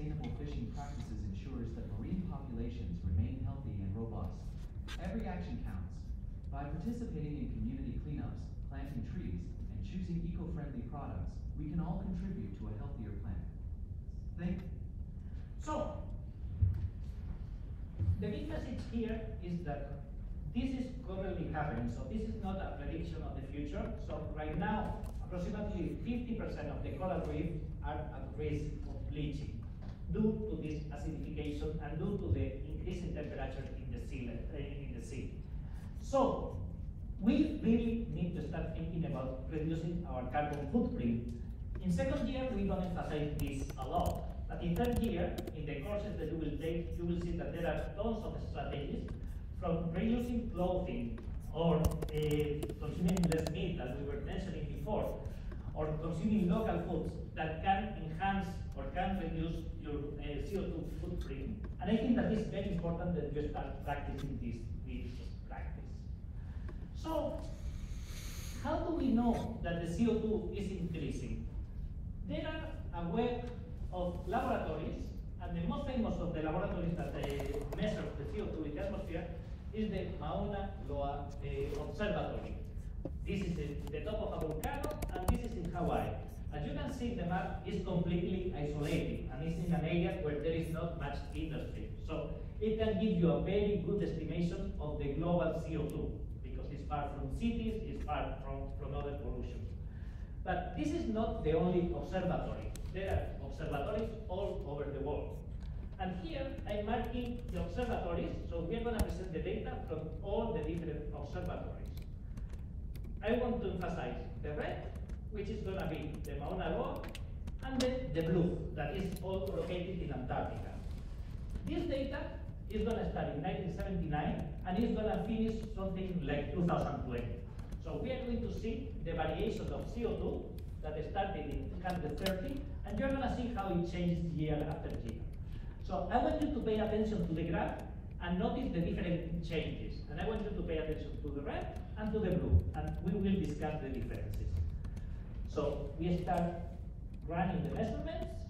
sustainable fishing practices ensures that marine populations remain healthy and robust. Every action counts. By participating in community cleanups, planting trees, and choosing eco-friendly products, we can all contribute to a healthier planet. Thank you. So, the big message here is that this is currently happening, so this is not a prediction of the future. So right now, approximately 50% of the coral reefs are at risk of bleaching due to this acidification and due to the increasing temperature in the sea. So we really need to start thinking about reducing our carbon footprint. In second year, we don't emphasize this a lot, but in third year, in the courses that you will take, you will see that there are tons of strategies, from reusing clothing, or consuming less meat, as we were mentioning before, or consuming local foods that can enhance or can reduce your CO2 footprint. And I think that it's very important that you start practicing this practice. So, how do we know that the CO2 is increasing? There are a web of laboratories, and the most famous of the laboratories that measure the CO2 in the atmosphere is the Mauna Loa Observatory. This is the top of a volcano, and this is in Hawaii. As you can see, the map is completely isolated, and it's in an area where there is not much industry. So it can give you a very good estimation of the global CO2, because it's far from cities, it's far from other pollution. But this is not the only observatory. There are observatories all over the world. And here I'm marking the observatories, so we're going to present the data from all the different observatories. I want to emphasize the red, which is going to be the Mauna Loa, and then the blue, that is all located in Antarctica. This data is going to start in 1979, and it's going to finish something like 2020. So we are going to see the variation of CO2 that started in 1930, and you're going to see how it changes year after year. So I want you to pay attention to the graph and notice the different changes. And I want you to pay attention to the red and to the blue, and we will discuss the differences. So we start running the measurements.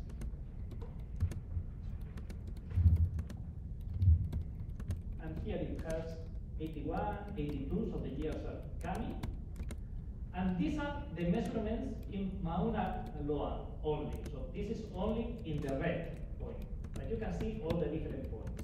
And here it has 81, 82, so the years are coming. And these are the measurements in Mauna Loa only. So this is only in the red point. But you can see all the different points.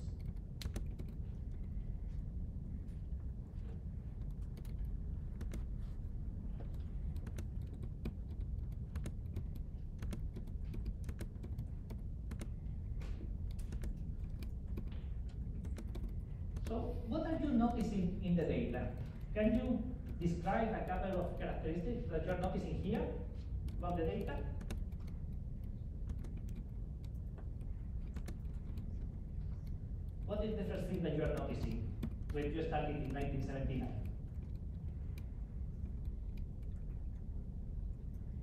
So what are you noticing in the data? Can you describe a couple of characteristics that you're noticing here about the data? What is the first thing that you are noticing when you started in 1979?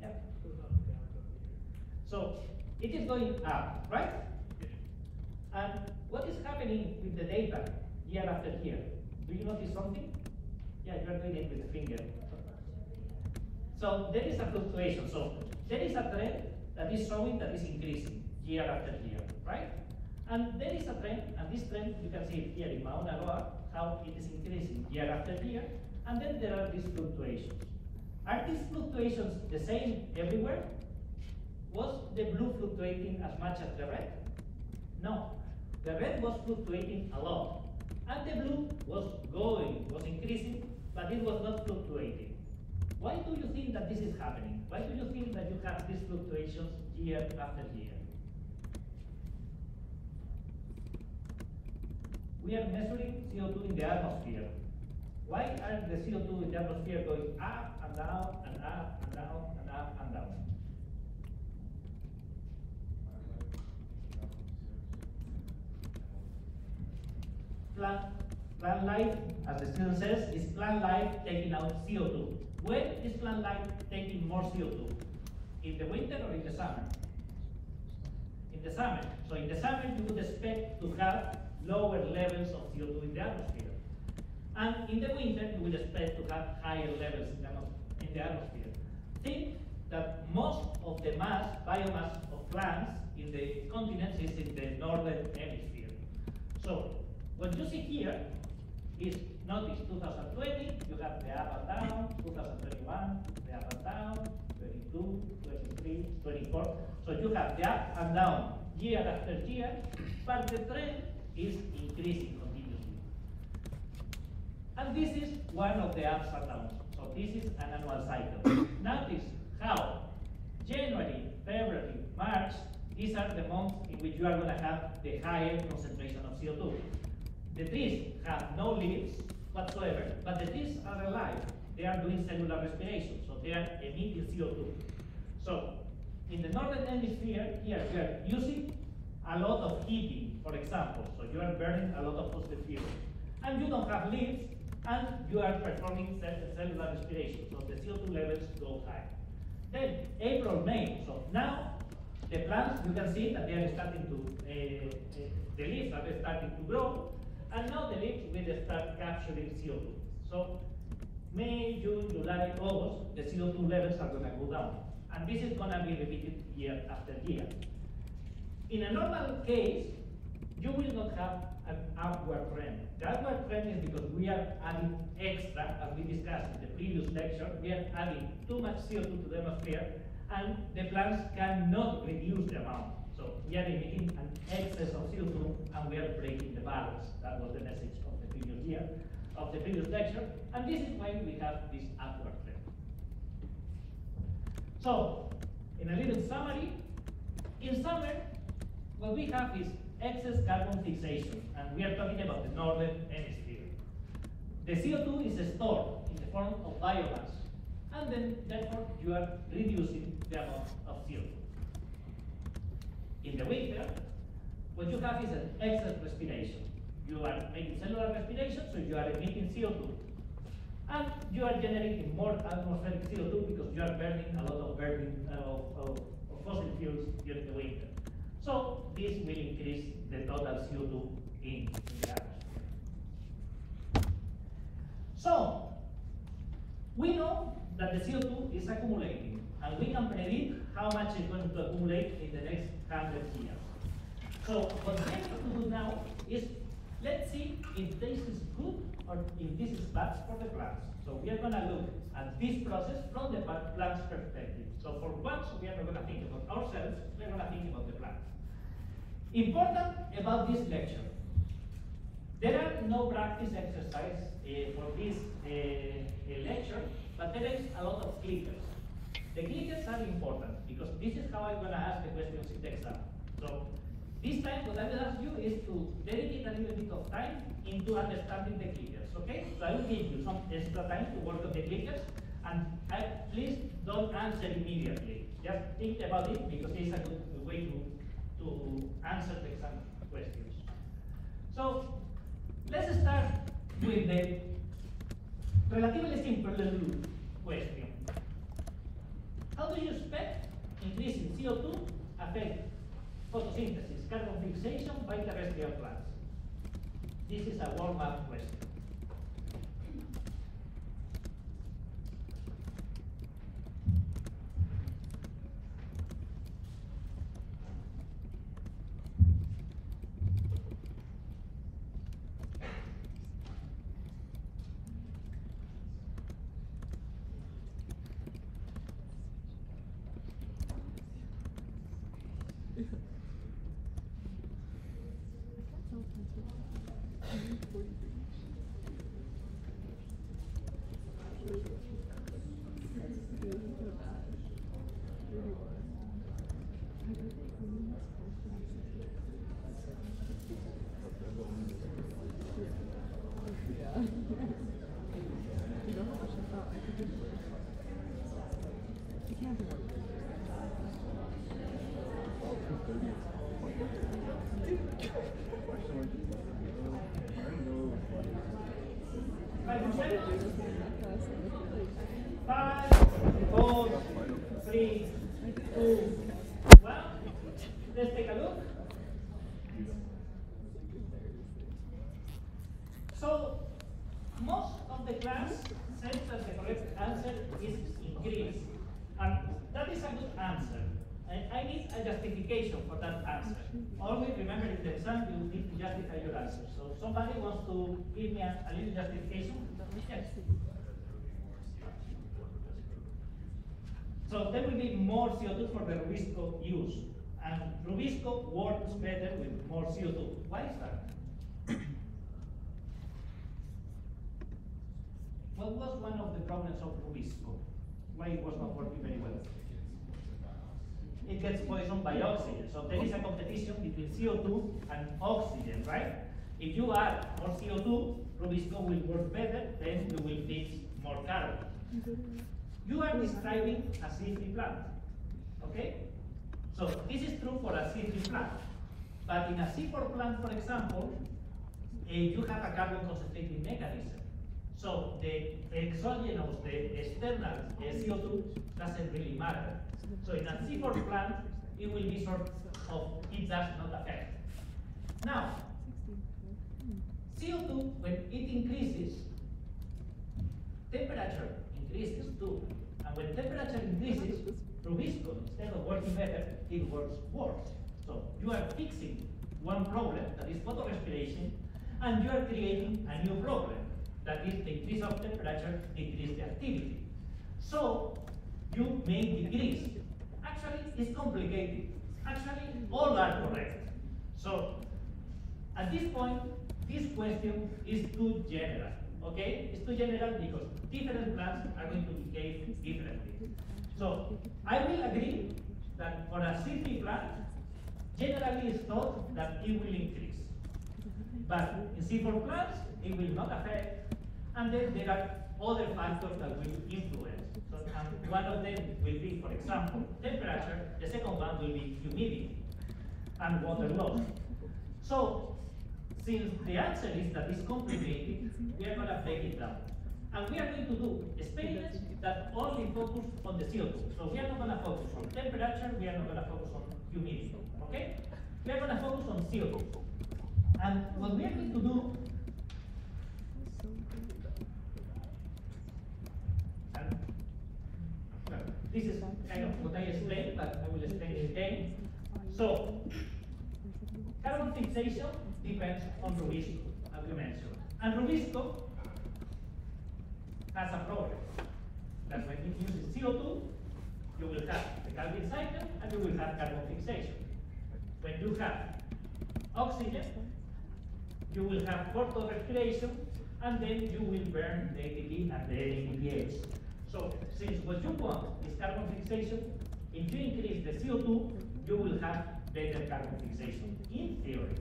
Yeah. So it is going up, right? And what is happening with the data year after year? Do you notice something? Yeah, you are doing it with the finger. So there is a fluctuation. So there is a trend that is showing that is increasing year after year, right? And there is a trend, and this trend, you can see it here in Mauna Loa, how it is increasing year after year, and then there are these fluctuations. Are these fluctuations the same everywhere? Was the blue fluctuating as much as the red? No. The red was fluctuating a lot, and the blue was increasing, but it was not fluctuating. Why do you think that this is happening? Why do you think that you have these fluctuations year after year? We are measuring CO2 in the atmosphere. Why are the CO2 in the atmosphere going up and down and up and down and up and down? Plant life, as the student says, is plant life taking out CO2. When is plant life taking more CO2? In the winter or in the summer? In the summer. So in the summer you would expect to have lower levels of CO2 in the atmosphere. And in the winter you would expect to have higher levels in the atmosphere. Think that most of of the biomass of plants in the continents is in the northern hemisphere. So what you see here is, notice 2020, you have the up and down, 2021, the up and down, 22, 23, 24. So you have the up and down year after year, but the trend is increasing continuously. And this is one of the ups and downs. So this is an annual cycle. Notice how January, February, March, these are the months in which you are going to have the higher concentration of CO2. The trees have no leaves whatsoever, but the trees are alive. They are doing cellular respiration, so they are emitting CO2. So in the northern hemisphere, here we are using a lot of heating, for example. So you are burning a lot of fossil fuel. And you don't have leaves, and you are performing cellular respiration, so the CO2 levels go high. Then April, May, so now the plants, you can see that they are starting to, the leaves are starting to grow, and now the leaves will start capturing CO2. So May, June, July, August, the CO2 levels are going to go down. And this is going to be repeated year after year. In a normal case, you will not have an upward trend. The upward trend is because we are adding extra, as we discussed in the previous lecture, we are adding too much CO2 to the atmosphere, and the plants cannot reduce the amount. So we are emitting an excess of CO2, and we are breaking the balance. That was the message of the previous year, of the previous lecture, and this is why we have this upward trend. So, in a little summary, in summer, what we have is excess carbon fixation, and we are talking about the northern hemisphere. The CO2 is stored in the form of biomass, and then therefore you are reducing the amount of CO2. In the winter, what you have is an excess respiration. You are making cellular respiration, so you are emitting CO2. And you are generating more atmospheric CO2 because you are burning a lot of fossil fuels during the winter. So this will increase the total CO2 in the atmosphere. So we know that the CO2 is accumulating, and we can predict how much is going to accumulate in the next 100 years. So what we have to do now is, let's see if this is good or if this is bad for the plants. So we are going to look at this process from the plant's perspective. So for once, we are not going to think about ourselves, we are going to think about the plants. Important about this lecture. There are no practice exercise for this lecture, but there is a lot of clickers. The clickers are important because this is how I'm going to ask the questions in the exam. So this time, what I will ask you is to dedicate a little bit of time into understanding the clickers, okay? So I will give you some extra time to work on the clickers, and please don't answer immediately. Just think about it because it's a good way to answer the exam questions. So let's start with the relatively simple question. How do you expect increasing CO2 affect photosynthesis, carbon fixation by terrestrial plants? This is a warm-up question. Let's take a look. So, most of the class said that the correct answer is increase. And that is a good answer. I need a justification for that answer. Always remember in the exam you need to justify your answer. So somebody wants to give me a little justification? Yes. So there will be more CO2 for the Rubisco use. And Rubisco works better with more CO2. Why is that? What was one of the problems of Rubisco? Why it was not working very well? It gets poisoned by oxygen. So there is a competition between CO2 and oxygen, right? If you add more CO2, Rubisco will work better, then you will fix more carbon. You are describing a C3 plant, okay? So this is true for a C3 plant. But in a C4 plant, for example, you have a carbon concentrating mechanism. So the exogenous, the external CO2 doesn't really matter. So in a C4 plant, it will be sort of, it does not affect. Now, CO2, when it increases, temperature increases too. And when temperature increases, Rubisco, instead of working better, it works worse. So you are fixing one problem, that is photorespiration, and you are creating a new problem, that is the increase of temperature, decrease the activity. So you may decrease. Actually, it's complicated. Actually, all are correct. So at this point, this question is too general. Okay? It's too general because different plants are going to behave differently. So I will agree that for a C3 plant, generally it's thought that it will increase. But in C4 plants, it will not affect. And then there are other factors that will influence. So, and one of them will be, for example, temperature. The second one will be humidity and water loss. So, since the answer is that it's complicated, we are going to break it down. And we are going to do experiments that only focus on the CO2. So we are not going to focus on temperature, we are not going to focus on humidity, okay? We are going to focus on CO2. And what we are going to do, and, well, this is kind of what I explained, but I will explain it again. So, carbon fixation depends on Rubisco, as we mentioned. And Rubisco has a problem. That when it uses CO2, you will have the Calvin cycle and you will have carbon fixation. When you have oxygen, you will have photorespiration, and then you will burn the ATP and the NADPH. So, since what you want is carbon fixation, if you increase the CO2, you will have better carbon fixation, in theory.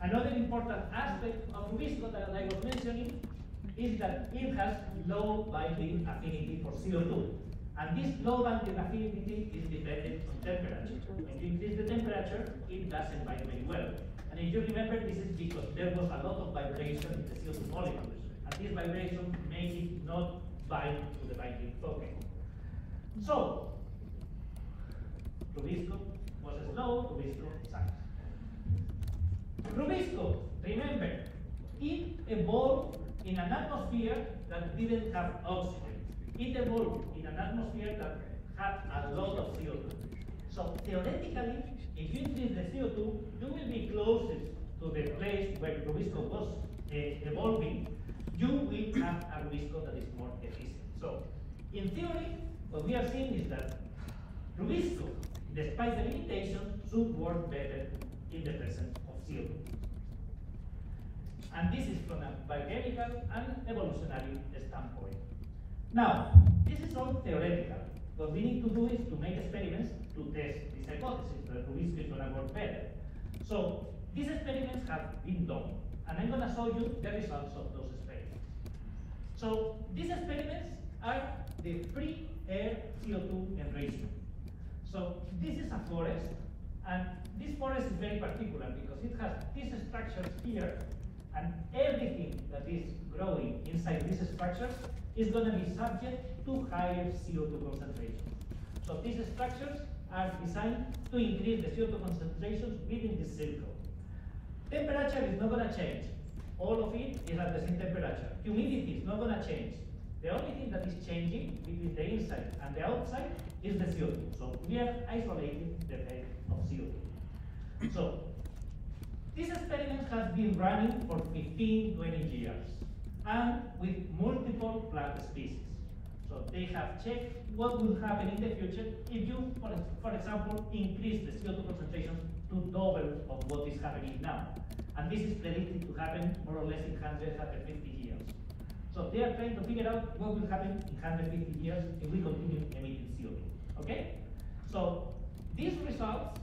Another important aspect of Rubisco that I was mentioning is that it has low binding affinity for CO2. And this low binding affinity is dependent on temperature. When you increase the temperature, it doesn't bind very well. And if you remember, this is because there was a lot of vibration in the CO2 molecules. And this vibration makes it not bind to the binding pocket. So, Rubisco was slow, Rubisco sucks. Rubisco, remember, it evolved in an atmosphere that didn't have oxygen. It evolved in an atmosphere that had a lot of CO2. So theoretically, if you increase the CO2, you will be closest to the place where Rubisco was evolving. You will have a Rubisco that is more efficient. So in theory, what we are seeing is that Rubisco, despite the limitations, should work better in the presence of CO2. And this is from a biochemical and evolutionary standpoint. Now, this is all theoretical. What we need to do is to make experiments to test this hypothesis that Rubisco is going to work better. So, these experiments have been done, and I'm going to show you the results of those experiments. So, these experiments are the free air CO2 enrichment. So, this is a forest, and this forest is very particular because it has these structures here, and everything that is growing inside these structures is going to be subject to higher CO2 concentrations. So these structures are designed to increase the CO2 concentrations within this circle. Temperature is not going to change. All of it is at the same temperature. Humidity is not going to change. The only thing that is changing between the inside and the outside is the CO2. So we are isolating the effect of CO2. So this experiment has been running for 15, 20 years, and with multiple plant species. So they have checked what will happen in the future if you, for example, increase the CO2 concentration to double of what is happening now. And this is predicted to happen more or less in 150 years. So they are trying to figure out what will happen in 150 years if we continue emitting CO2, okay? So these results,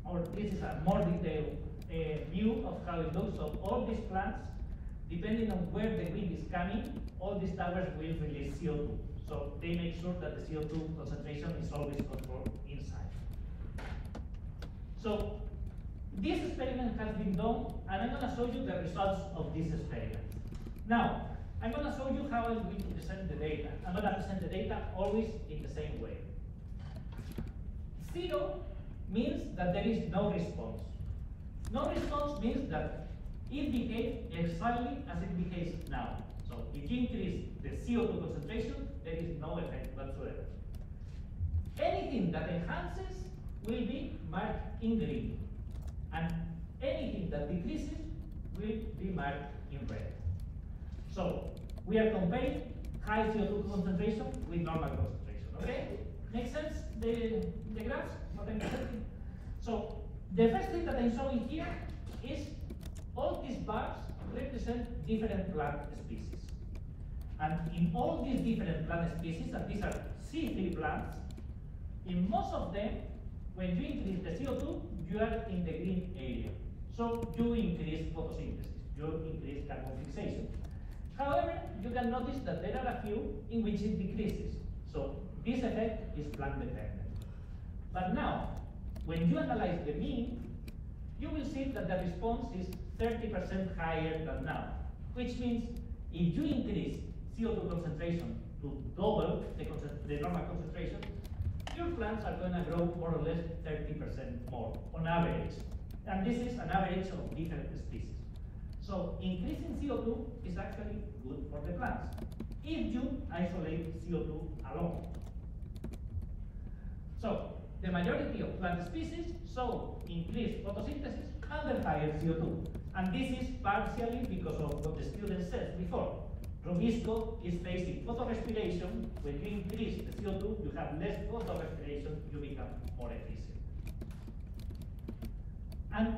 or this is a more detailed view of how it looks. So all these plants, depending on where the wind is coming, all these towers will release CO2. So they make sure that the CO2 concentration is always controlled inside. So this experiment has been done, and I'm going to show you the results of this experiment. Now, I'm going to show you how I'm going to present the data. I'm going to present the data always in the same way. 0 means that there is no response. No response means that it behaves exactly as it behaves now. So if you increase the CO2 concentration, there is no effect whatsoever. Anything that enhances will be marked in green, and anything that decreases will be marked in red. So we are comparing high CO2 concentration with normal concentration, okay? Makes sense, the graphs, what I'm presenting? So the first thing that I'm showing here is all these bars represent different plant species. And in all these different plant species, and these are C3 plants, in most of them, when you increase the CO2, you are in the green area. So you increase photosynthesis, you increase carbon fixation. However, you can notice that there are a few in which it decreases. So this effect is plant dependent. But now, when you analyze the mean, you will see that the response is 30% higher than now, which means if you increase CO2 concentration to double the normal concentration, your plants are going to grow more or less 30% more on average. And this is an average of different species. So increasing CO2 is actually good for the plants if you isolate CO2 alone. So the majority of plant species show increased photosynthesis and higher CO2. And this is partially because of what the student said before. Rubisco is facing photorespiration. When you increase the CO2, you have less photorespiration, you become more efficient. And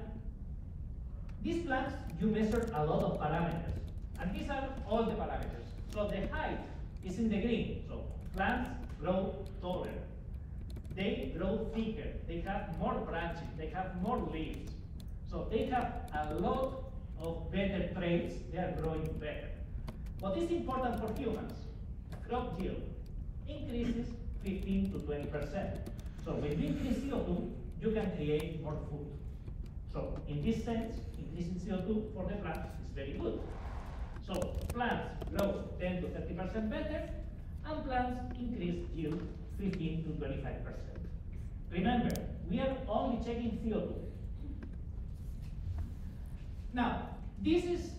these plants, you measure a lot of parameters. And these are all the parameters. So the height is in the green. So plants grow taller. They grow thicker. They have more branches. They have more leaves. So they have a lot of better traits. They are growing better. What is important for humans? Crop yield increases 15 to 20%. So when you increase CO2, you can create more food. So in this sense, increasing CO2 for the plants is very good. So plants grow 10 to 30% better, and plants increase yield 15 to 25%. Remember, we are only checking CO2. Now, this is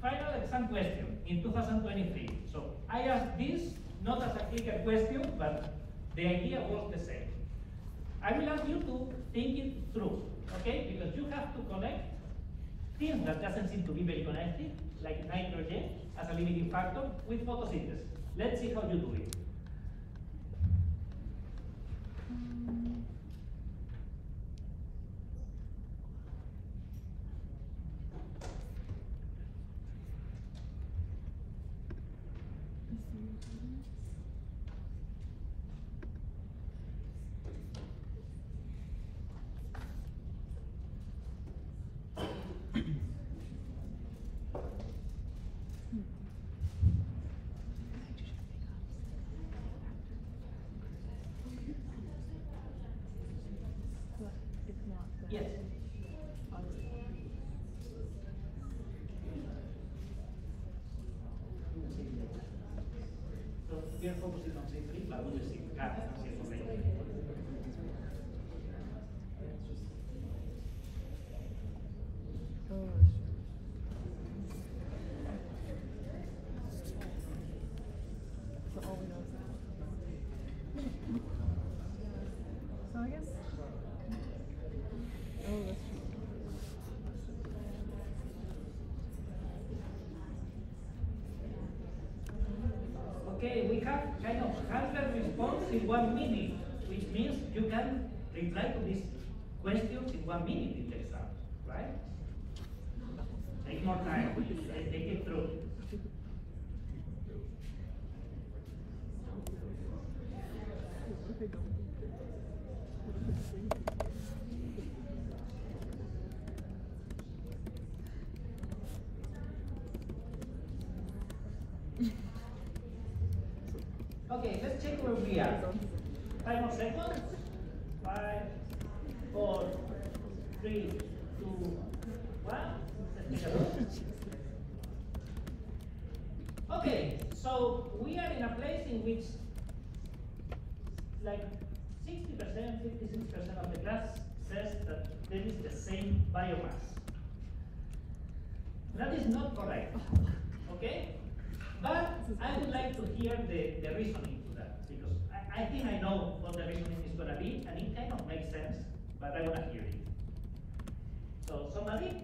final exam question in 2023. So I asked this not as a clicker question, but the idea was the same. I will ask you to think it through, okay? Because you have to connect things that doesn't seem to be very connected, like nitrogen as a limiting factor, with photosynthesis. Let's see how you do it. have kind of 100 response in 1 minute, which means you can reply to these questions in 1 minute in the exam, right? Take more time, take it through. Okay, let's check where we are. 5 more seconds. 5, 4, 3, 2, 1. Let's take a look. Okay, so we are in a place in which like 60%, 56% of the class says that there is the same biomass. That is not correct, okay? But I would like to hear the reasoning to that, because I think I know what the reasoning is going to be, and it kind of makes sense, but I want to hear it. So, somebody?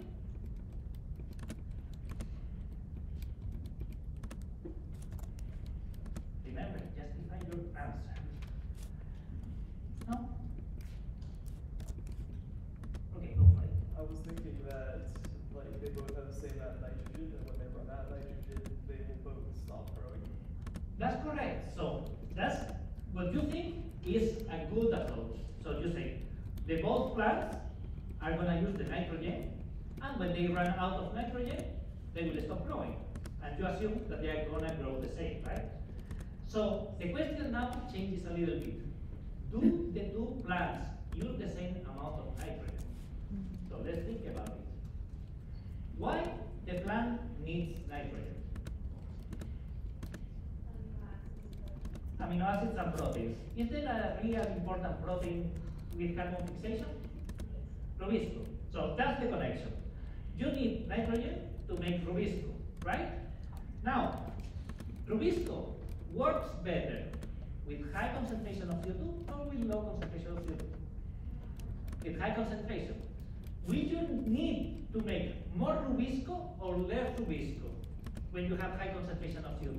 Remember, justify your answer. No? Okay, go for it. I was thinking that like they both have the same amount of nitrogen, and when they run out of nitrogen, they will both stop growing. That's correct. So that's what you think is a good approach. So you say the both plants are going to use the nitrogen, and when they run out of nitrogen, they will stop growing. And you assume that they are going to grow the same, right? So the question now changes a little bit. Do the two plants use the same amount of nitrogen? So let's think about it. Why the plant needs nitrogen? Amino acids and proteins. Is there a real important protein with carbon fixation? Rubisco. So that's the connection. You need nitrogen to make Rubisco, right? Now, Rubisco works better with high concentration of CO2 or with low concentration of CO2? With high concentration. Will you need to make more Rubisco or less Rubisco when you have high concentration of CO2?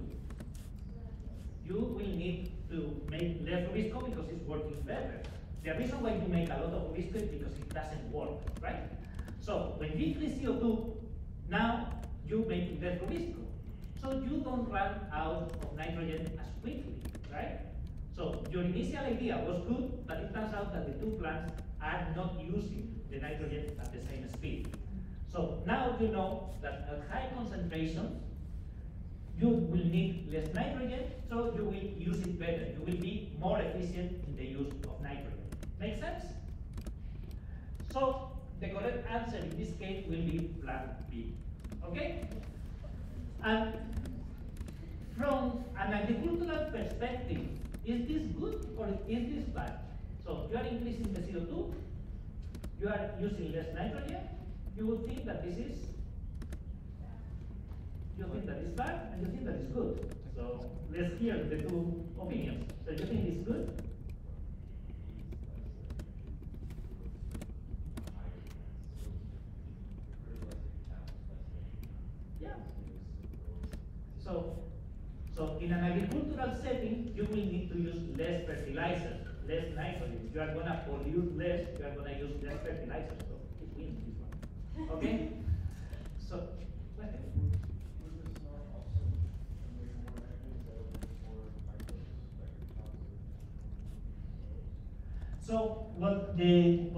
You will need to make less Rubisco because it's working better. The reason why you make a lot of Rubisco is because it doesn't work, right? So when you increase CO2, now you make less Rubisco. So you don't run out of nitrogen as quickly, right? So your initial idea was good, but it turns out that the two plants are not using the nitrogen at the same speed. So now you know that at high concentrations, you will need less nitrogen, so you will use it better. You will be more efficient in the use of nitrogen. Make sense? So the correct answer in this case will be plan B. Okay? And from an agricultural perspective, is this good or is this bad? So you are increasing the CO2, you are using less nitrogen, you would think that this is, you think that is bad, and you think that is good. So let's hear the two opinions. So you think it's good? Yeah. So in an agricultural setting, you will need to use less fertilizer, less nitrogen. You are going to pollute less, you are going to use less fertilizer. So it wins this one. Okay? So, so what the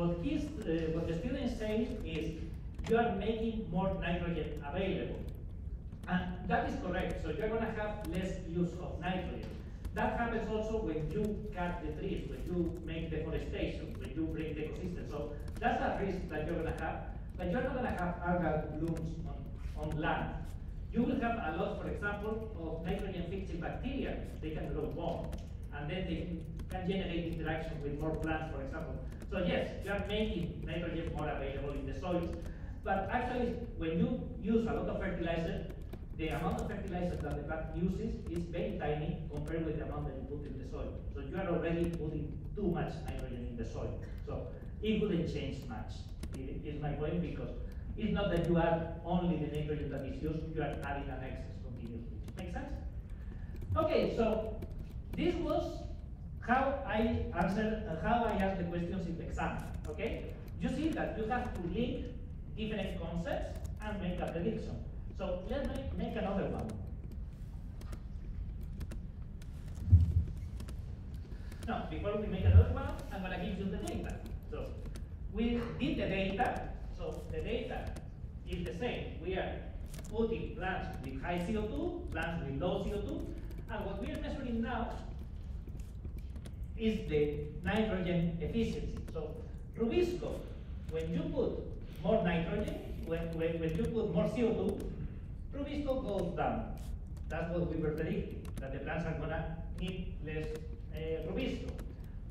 students say is you are making more nitrogen available. And that is correct. So you're going to have less use of nitrogen. That happens also when you cut the trees, when you make deforestation, when you break the ecosystem. So that's a risk that you're going to have. But you're not going to have algal blooms on land. You will have a lot, for example, of nitrogen-fixing bacteria. They can grow more. And then they can generate interaction with more plants, for example. So yes, you are making nitrogen more available in the soils. But actually, when you use a lot of fertilizer, the amount of fertilizer that the plant uses is very tiny compared with the amount that you put in the soil. So you are already putting too much nitrogen in the soil. So it wouldn't change much, is my point, because it's not that you add only the nitrogen that is used, you are adding an excess continuously. Make sense? Okay, so This was how I answered, how I asked the questions in the exam, okay? You see that you have to link different concepts and make a prediction. So let's make another one. No, before we make another one, I'm gonna give you the data. So we did the data, so the data is the same. We are putting plants with high CO2, plants with low CO2, and what we are measuring now is the nitrogen efficiency. So Rubisco, when you put more nitrogen, when you put more CO2, Rubisco goes down. That's what we were predicting, that the plants are gonna need less Rubisco.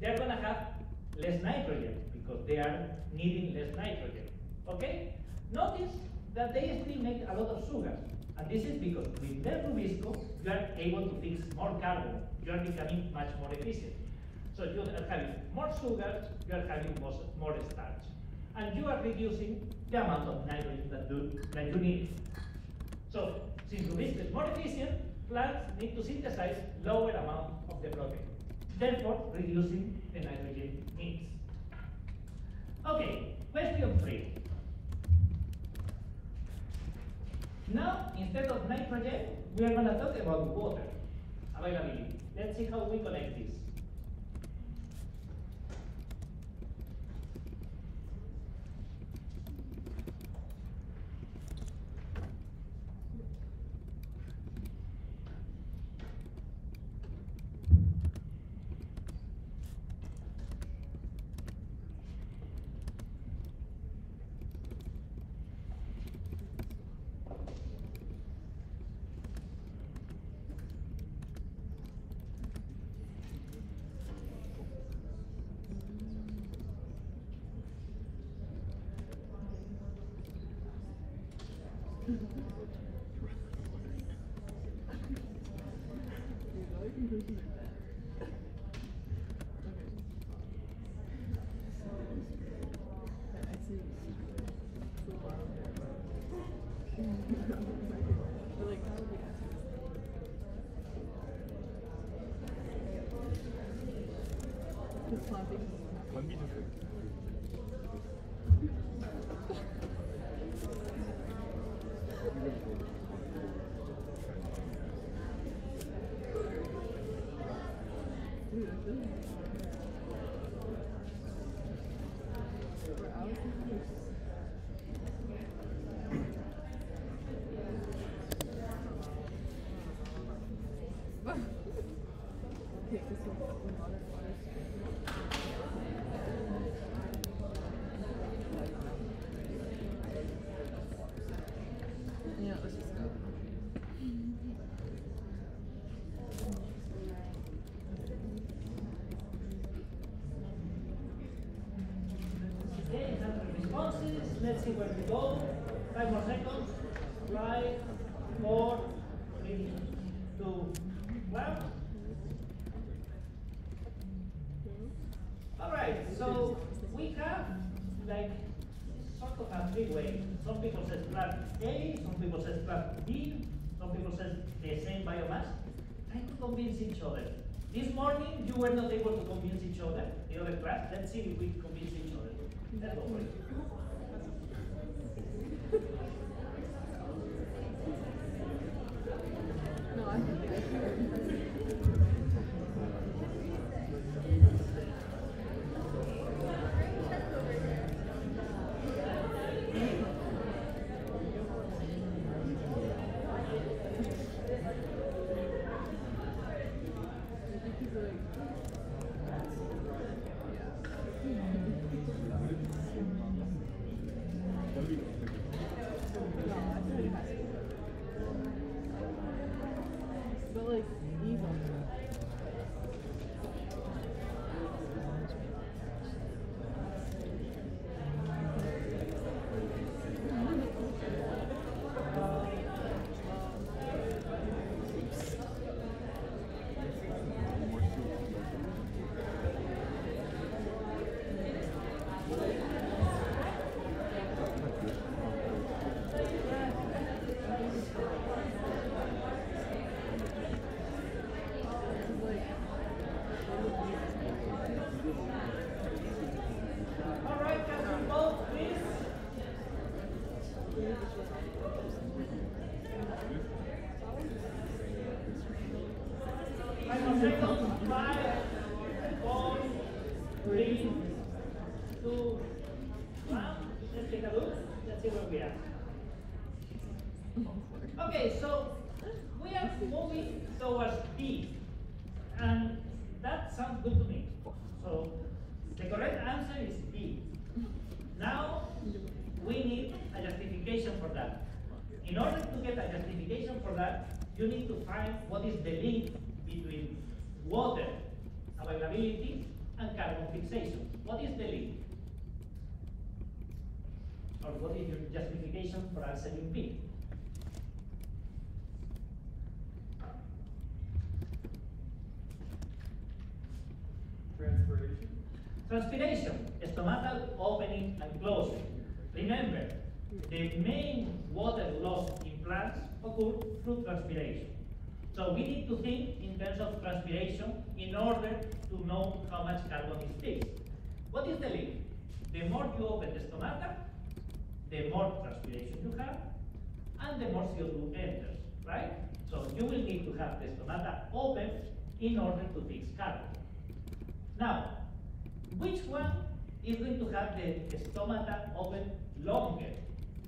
They're gonna have less nitrogen because they are needing less nitrogen. Okay? Notice that they still make a lot of sugar. And this is because with less Rubisco, you are able to fix more carbon. You are becoming much more efficient. So you are having more sugar, you are having more starch. And you are reducing the amount of nitrogen that you need. So since Rubisco is more efficient, plants need to synthesize lower amount of the protein, therefore reducing the nitrogen needs. Okay, question 3. Now, instead of nitrogen, we are going to talk about water availability. Let's see how we connect this. Yeah, let's just go. Okay, have the responses. Let's see where we go. 5 more seconds. 5, 4, 3, 2, 1. Alright, so we have like sort of a three-way. Some people say plant A, some people say plant B, some people say the same biomass. Try to convince each other. This morning you were not able to convince each other, the other class. Let's see if we convince each other. Let's go for it. No, I think good to me. So the correct answer is B. Now we need a justification for that. In order to get a justification for that, you need to find what is the link between water availability and carbon fixation. What is the link? Or what is your justification for answering B? Transpiration. Transpiration, stomatal opening and closing. Remember, the main water loss in plants occur through transpiration. So we need to think in terms of transpiration in order to know how much carbon is fixed. What is the link? The more you open the stomata, the more transpiration you have, and the more CO2 enters, right? So you will need to have the stomata open in order to fix carbon. Now, which one is going to have the stomata open longer?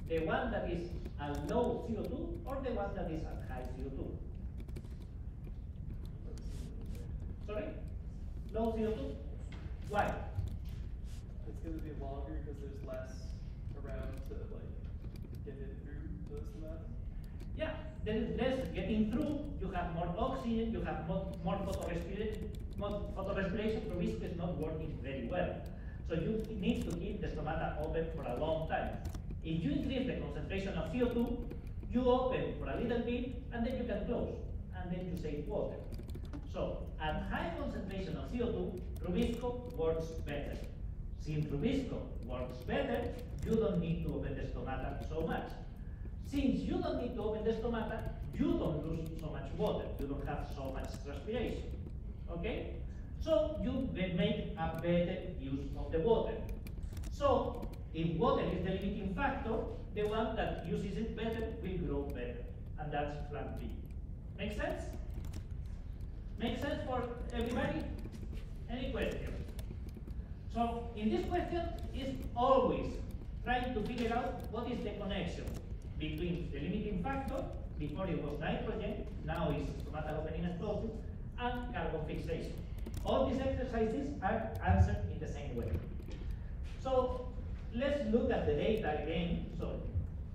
The one that is at low CO2 or the one that is at high CO2? Sorry? Low CO2? Why? It's going to be longer because there's less around to like get it through the stomata. Yeah, there is less getting through, you have more oxygen, you have more photorespiration. Rubisco is not working very well. So you need to keep the stomata open for a long time. If you increase the concentration of CO2, you open for a little bit and then you can close, and then you save water. So at high concentration of CO2, Rubisco works better. Since Rubisco works better, you don't need to open the stomata so much. Since you don't need to open the stomata, you don't lose so much water. You don't have so much transpiration. Okay? So you make a better use of the water. So if water is the limiting factor, the one that uses it better will grow better. And that's plan B. Make sense? Make sense for everybody? Any questions? So in this question is always trying to figure out what is the connection between the limiting factor, before it was nitrogen, now it's stomatal opening and closing, and carbon fixation. All these exercises are answered in the same way. So let's look at the data again. So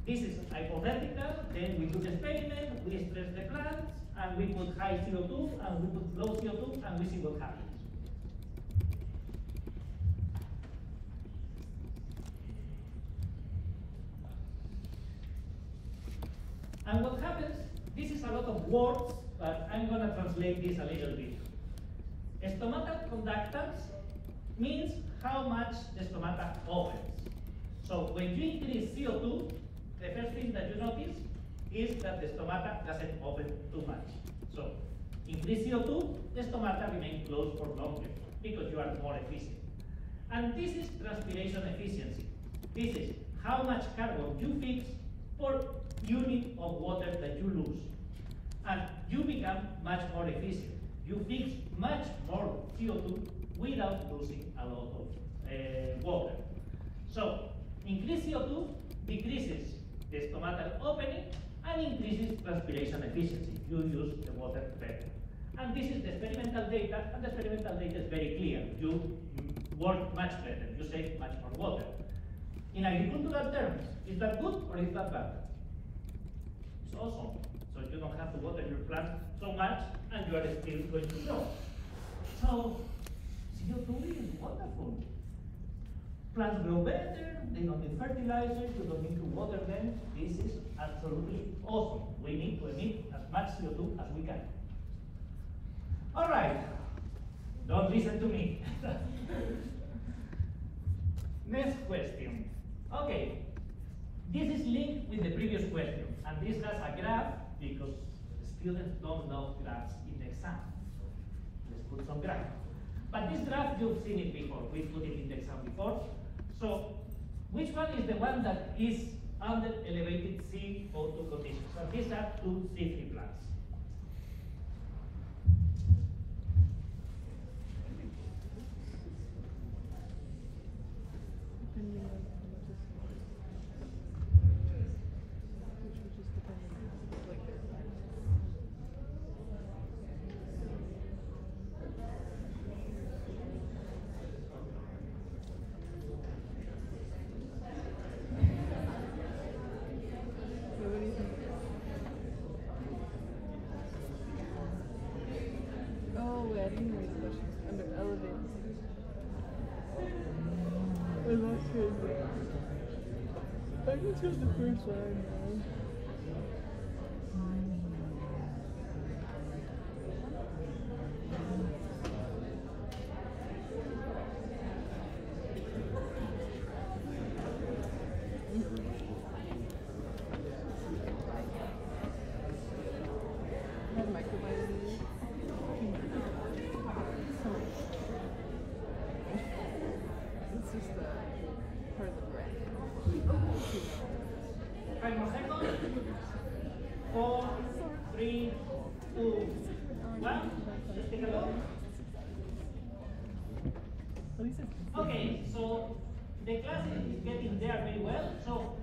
this is hypothetical, then we do the experiment, we stress the plants, and we put high CO2, and we put low CO2, and we see what happens. And what happens, this is a lot of words, but I'm going to translate this a little bit. Stomatal conductance means how much the stomata opens. So when you increase CO2, the first thing that you notice is that the stomata doesn't open too much. So increase CO2, the stomata remain closed for longer because you are more efficient. And this is transpiration efficiency. This is how much carbon you fix per unit of water that you lose. And you become much more efficient. You fix much more CO2 without losing a lot of water. So increase CO2 decreases the stomatal opening and increases transpiration efficiency. You use the water better. And this is the experimental data, and the experimental data is very clear. You work much better, you save much more water. In agricultural terms, is that good or is that bad? It's awesome. So you don't have to water your plants so much, and you are still going to grow. So CO2 is wonderful. Plants grow better, they don't need fertilizers, you don't need to water them. This is absolutely awesome. We need to emit as much CO2 as we can. All right, don't listen to me. Next question. Okay, this is linked with the previous question, and this has a graph because students don't love graphs in the exam. Let's put some graph. But this graph, you've seen it before. We put it in the exam before. So which one is the one that is under elevated CO2 conditions? So these are two C3 plants. the first one, man. Had microbiome. It's just part of the brand. 5 more seconds. 4, 3, 2, 1. Let's take a look. At least it's Okay, so the class is getting there very well. So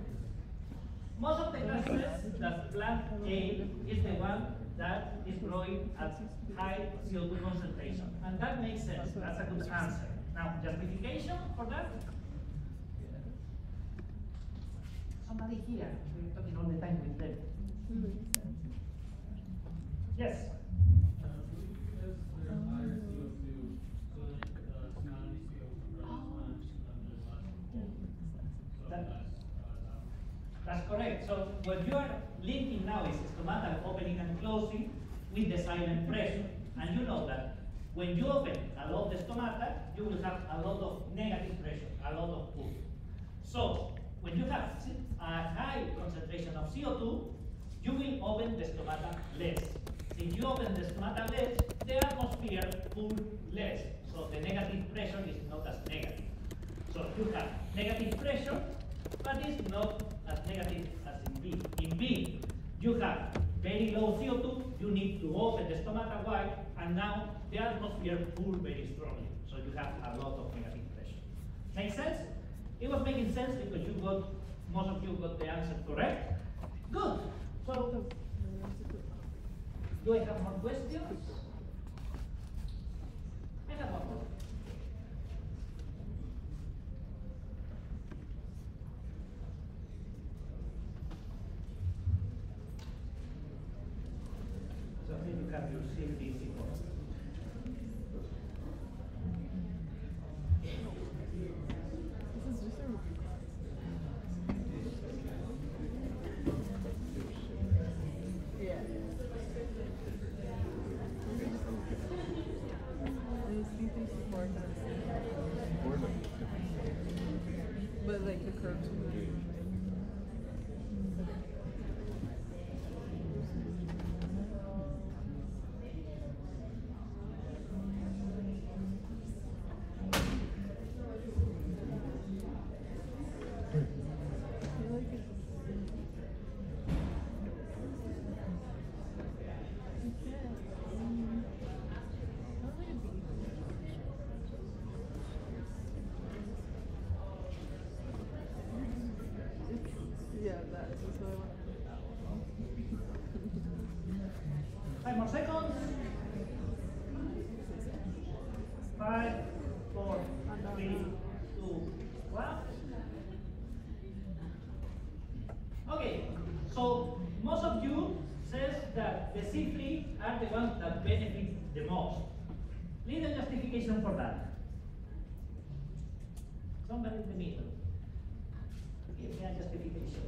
most of the classes that plant A is the one that is growing at high CO2 concentration. And that makes sense. That's a good answer. Now, justification for that? Somebody here, we're talking all the time with them. Yes. That's correct. So what you are linking now is stomatal opening and closing with the silent pressure. And you know that when you open a lot of the stomata, you will have a lot of negative pressure, a lot of pull. So when you have a high concentration of CO2, you will open the stomata less. If you open the stomata less, the atmosphere pulls less. So the negative pressure is not as negative. So you have negative pressure, but it's not as negative as in B. In B, you have very low CO2, you need to open the stomata wide, and now the atmosphere pulls very strongly. So you have a lot of negative pressure. Make sense? It was making sense because you got, most of you got the answer correct. Good. So, do I have more questions? I have one more. So here you have your CFD report. This is just a review class. Yeah. And the C3 support kind of same. But like the curves are the I like it. Yeah, that's what I want to put that one. 5 more seconds. 5, 4, 3, 2, 1. Okay, so most of you says that the C3 are the ones that benefit the most. Little justification for that. Somebody in the middle. Give me a justification.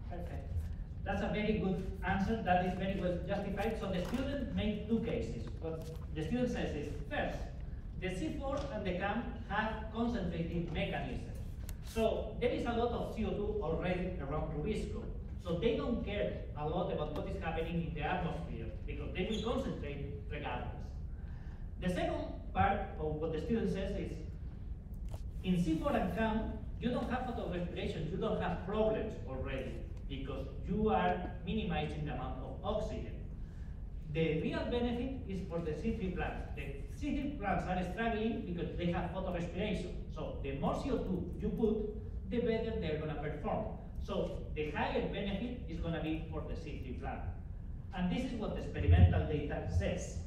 Perfect. That's a very good answer. That is very well justified. So the student made two cases. What the student says is, first, the C4 and the CAM have concentrated mechanisms. So there is a lot of CO2 already around Rubisco. So they don't care a lot about what is happening in the atmosphere because they will concentrate regardless. The second part of what the student says is, in C4 and CAM, you don't have photorespiration, you don't have problems already because you are minimizing the amount of oxygen. The real benefit is for the C3 plants. The C3 plants are struggling because they have photorespiration. So the more CO2 you put, the better they're going to perform. So the higher benefit is going to be for the C3 plant. And this is what the experimental data says.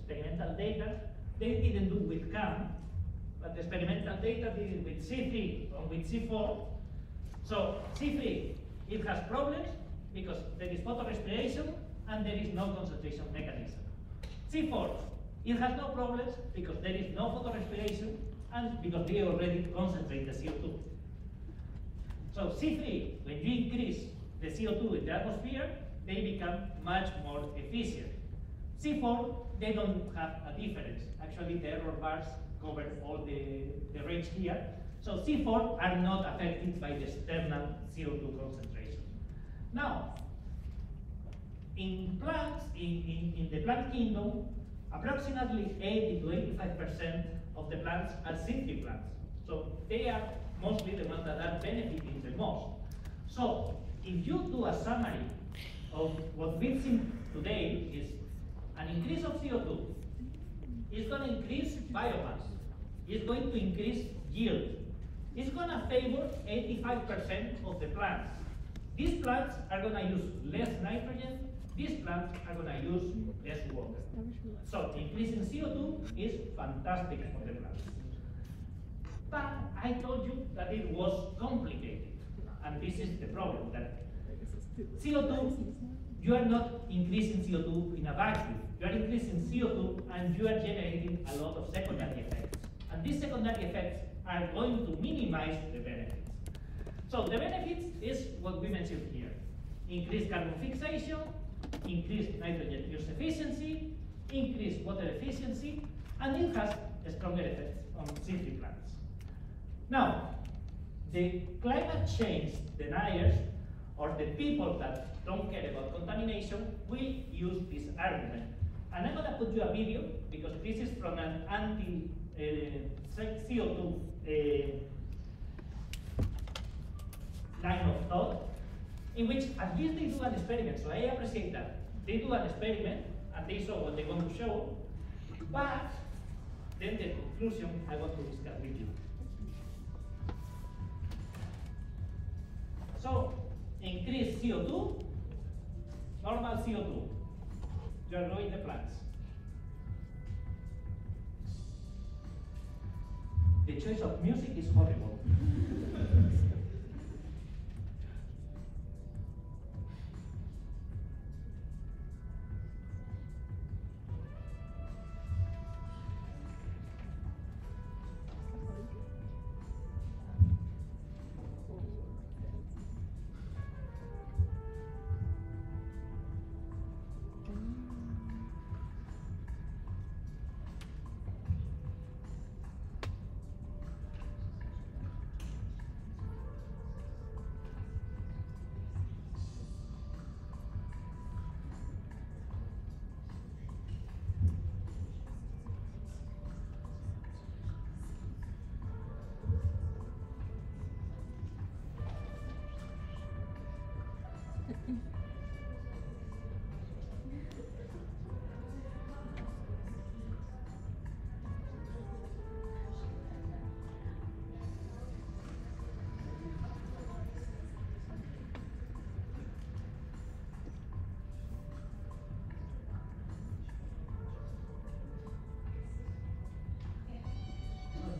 experimental data, they didn't do with CAM, but the experimental data did it with C3 or with C4. So C3, it has problems because there is photorespiration and there is no concentration mechanism. C4, it has no problems because there is no photorespiration and because we already concentrate the CO2. So C3, when you increase the CO2 in the atmosphere, they become much more efficient. C4, they don't have a difference. Actually, the error bars cover all the range here. So C4 are not affected by the external CO2 concentration. Now, in plants, in the plant kingdom, approximately 80 to 85% of the plants are C3 plants. So they are mostly the ones that are benefiting the most. So if you do a summary of what we've seen today is an increase of CO2 is going to increase biomass, it's going to increase yield, it's going to favor 85% of the plants. These plants are going to use less nitrogen, these plants are going to use less water. So increasing CO2 is fantastic for the plants. But I told you that it was complicated, and this is the problem, that CO2, you are not increasing CO2 in a vacuum. You are increasing CO2 and you are generating a lot of secondary effects. And these secondary effects are going to minimize the benefits. So the benefits is what we mentioned here. Increased carbon fixation, increased nitrogen use efficiency, increased water efficiency, and it has stronger effects on C3 plants. Now, the climate change deniers, or the people that don't care about contamination, will use this argument. And I'm going to put you a video, because this is from an anti-CO2 line of thought, in which at least they do an experiment. So I appreciate that. They do an experiment, and they saw what they want to show, but then the conclusion I want to discuss with you. So, increase CO2, normal CO2. You are growing the plants. The choice of music is horrible.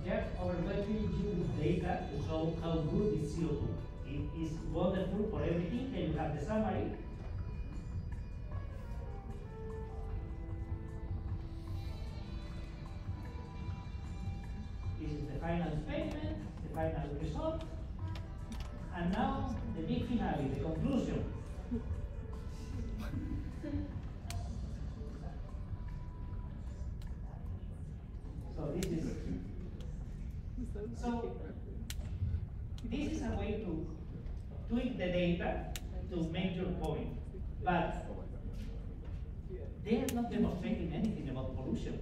Just overwhelming you with data to show how good is CO2. It is wonderful for everything. Here you have the summary. This is the final experiment, the final result. And now the big finale, the conclusion. So this is this is a way to tweak the data to make your point, but they are not demonstrating anything about pollution.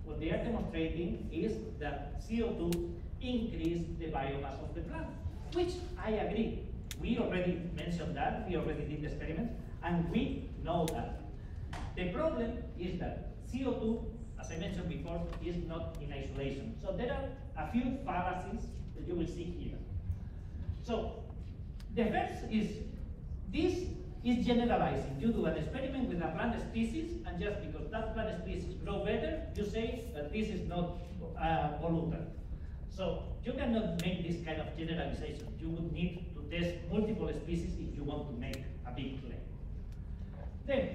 What they are demonstrating is that CO2 increased the biomass of the plant, which I agree. We already mentioned that, we already did the experiments, and we know that. The problem is that CO2, as I mentioned before, is not in isolation. So there are a few fallacies you will see here. So the first is this is generalizing. You do an experiment with a plant species, and just because that plant species grow better, you say that this is not pollutant. So you cannot make this kind of generalization. You would need to test multiple species if you want to make a big claim. Then,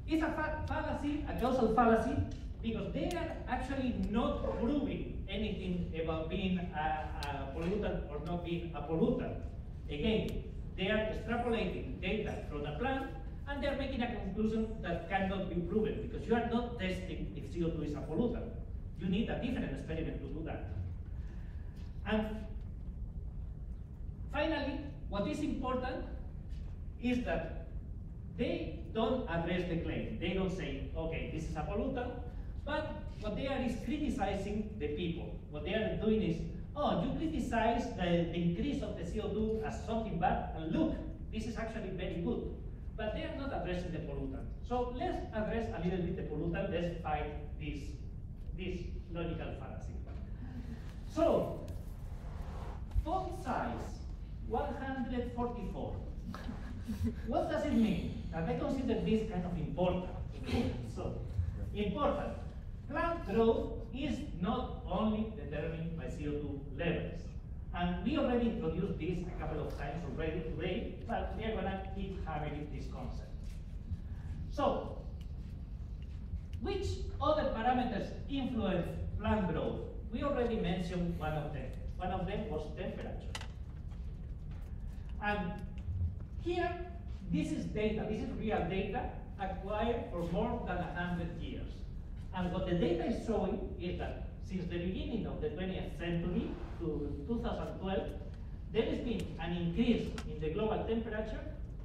it's a fallacy, a causal fallacy, because they are actually not proving anything about being a pollutant or not being a pollutant. Again, they are extrapolating data from a plant, and they're making a conclusion that cannot be proven, because you are not testing if CO2 is a pollutant. You need a different experiment to do that. And finally, what is important is that they don't address the claim. They don't say, okay, this is a pollutant, but what they are is criticizing the people. What they are doing is, oh, you criticize the increase of the CO2 as something bad, and look, this is actually very good. But they are not addressing the pollutant. So let's address a little bit the pollutant. Let's fight this logical fallacy. So, font size 144. What does it mean? And I consider this kind of important. So, important. Plant growth is not only determined by CO2 levels. And we already introduced this a couple of times already today, but we are going to keep hammering this concept. So, which other parameters influence plant growth? We already mentioned one of them. One of them was temperature. And here, this is data, this is real data acquired for more than 100 years. And what the data is showing is that since the beginning of the 20th century to 2012, there has been an increase in the global temperature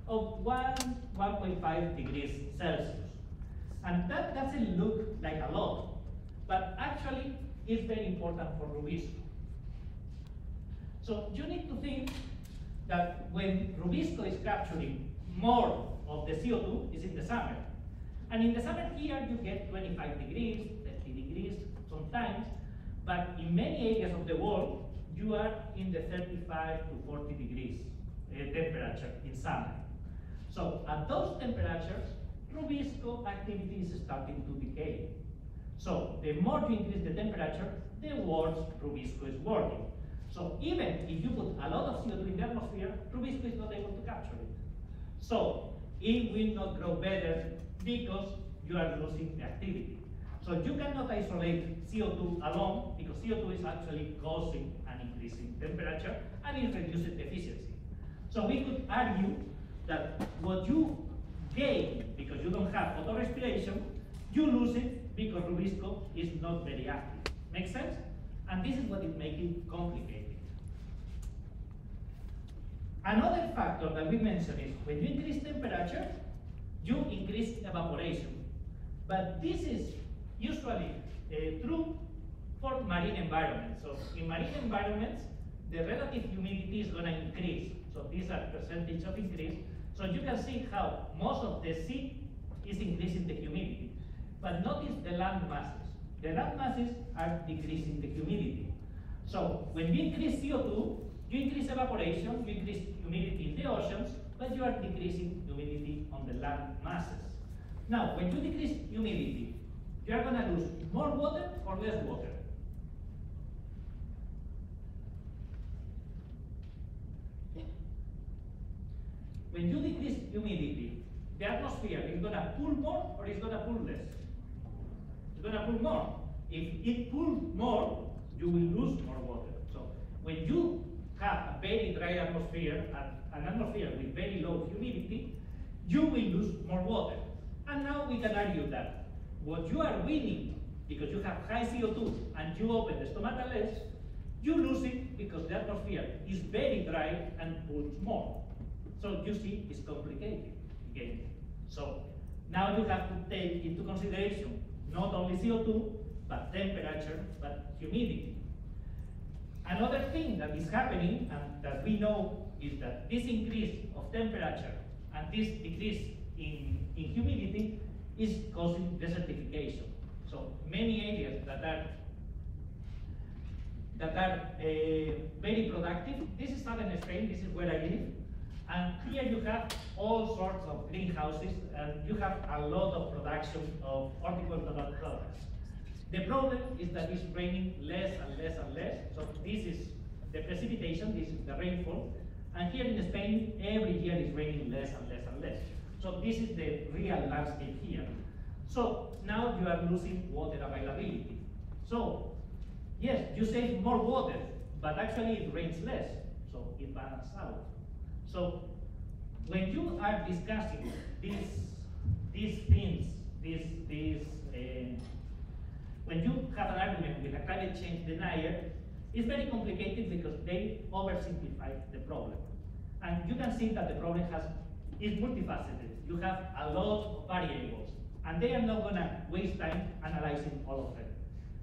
of 1.5 degrees Celsius. And that doesn't look like a lot, but actually is very important for Rubisco. So you need to think that when Rubisco is capturing more of the CO2 is in the summer. And in the summer here you get 25 degrees, 30 degrees sometimes, but in many areas of the world you are in the 35 to 40 degrees temperature in summer. So at those temperatures, Rubisco activity is starting to decay. So the more you increase the temperature, the worse Rubisco is working. So even if you put a lot of CO2 in the atmosphere, Rubisco is not able to capture it. So it will not grow better because you are losing the activity. So you cannot isolate CO2 alone, because CO2 is actually causing an increase in temperature and it reduces efficiency. So we could argue that what you gain because you don't have photorespiration, you lose it because Rubisco is not very active. Make sense? And this is what it makes it complicated. Another factor that we mentioned is when you increase temperature, you increase evaporation. But this is usually true for marine environments. So in marine environments, the relative humidity is going to increase. So these are percentage of increase. So you can see how most of the sea is increasing the humidity. But notice the land masses. The land masses are decreasing the humidity. So when you increase CO2, you increase evaporation, you increase humidity in the oceans, but you are decreasing humidity on the land masses. Now, when you decrease humidity, you are going to lose more water or less water? When you decrease humidity, the atmosphere is going to pull more or is going to pull less? It's going to pull more. If it pulls more, you will lose more water. So when you have a very dry atmosphere, an atmosphere with very low humidity, you will lose more water. And now we can argue that what you are winning because you have high CO2 and you open the stomata less, you lose it because the atmosphere is very dry and pulls more. So you see, it's complicated again. So now you have to take into consideration not only CO2, but temperature, but humidity. Another thing that is happening and that we know is that this increase of temperature and this decrease in humidity is causing desertification. So many areas that are very productive. This is southern Spain, this is where I live. And here you have all sorts of greenhouses, and you have a lot of production of horticultural products. The problem is that it's raining less and less and less. So this is the precipitation, this is the rainfall. And here in Spain, every year it's raining less and less and less. So this is the real landscape here. So now you are losing water availability. So yes, you save more water, but actually it rains less, so it balances out. So when you are discussing these things, when you have an argument with a climate change denier, it's very complicated because they oversimplify the problem. And you can see that the problem is multifaceted. You have a lot of variables, and they are not going to waste time analyzing all of them.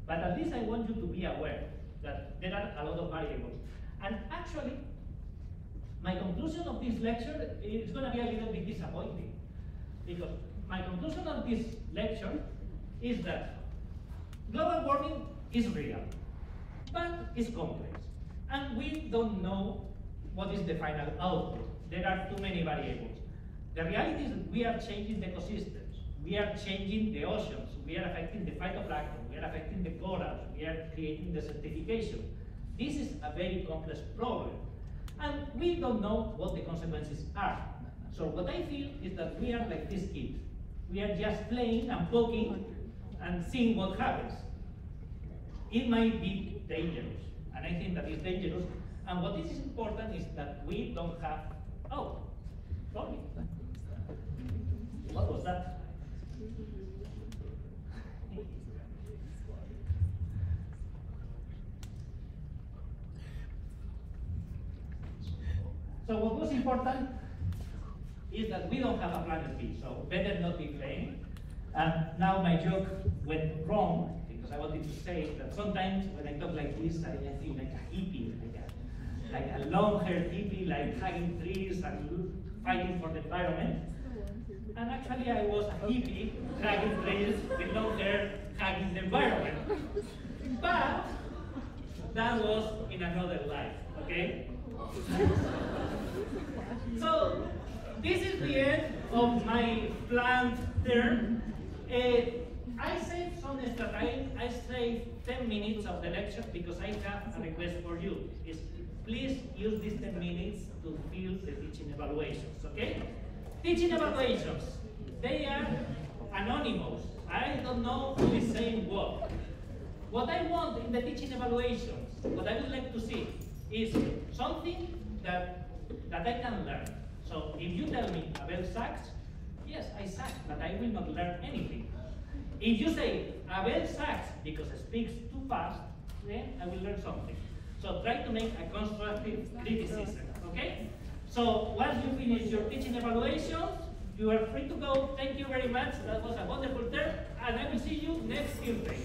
But at least I want you to be aware that there are a lot of variables. And actually, my conclusion of this lecture is going to be a little bit disappointing, because my conclusion of this lecture is that global warming is real, but it's complex. And we don't know what is the final output. There are too many variables. The reality is that we are changing the ecosystems. We are changing the oceans. We are affecting the phytoplankton. We are affecting the corals. We are creating desertification. This is a very complex problem. And we don't know what the consequences are. So what I feel is that we are like these kids. We are just playing and poking and seeing what happens. It might be dangerous, and I think that it's dangerous. And what is important is that we don't have, oh, sorry. What was that? So what was important is that we don't have a planet B, so better not be playing. And now my joke went wrong, because I wanted to say that sometimes when I talk like this, I feel like a hippie, like a long-haired hippie, like hugging trees and fighting for the environment. And actually I was a hippie, hugging trees with long hair, hugging the environment. But that was in another life, okay? So this is the end of my planned term. I saved some extra time. I saved 10 minutes of the lecture because I have a request for you. Is please use these 10 minutes to fill the teaching evaluations, okay? Teaching evaluations, they are anonymous. I don't know who is saying what. What I want in the teaching evaluations, what I would like to see is something that I can learn. So if you tell me Abel sucks, yes, I suck, but I will not learn anything. If you say Abel sucks because he speaks too fast, then I will learn something. So try to make a constructive criticism, okay? So once you finish your teaching evaluations, you are free to go. Thank you very much. That was a wonderful term, and I will see you next Tuesday.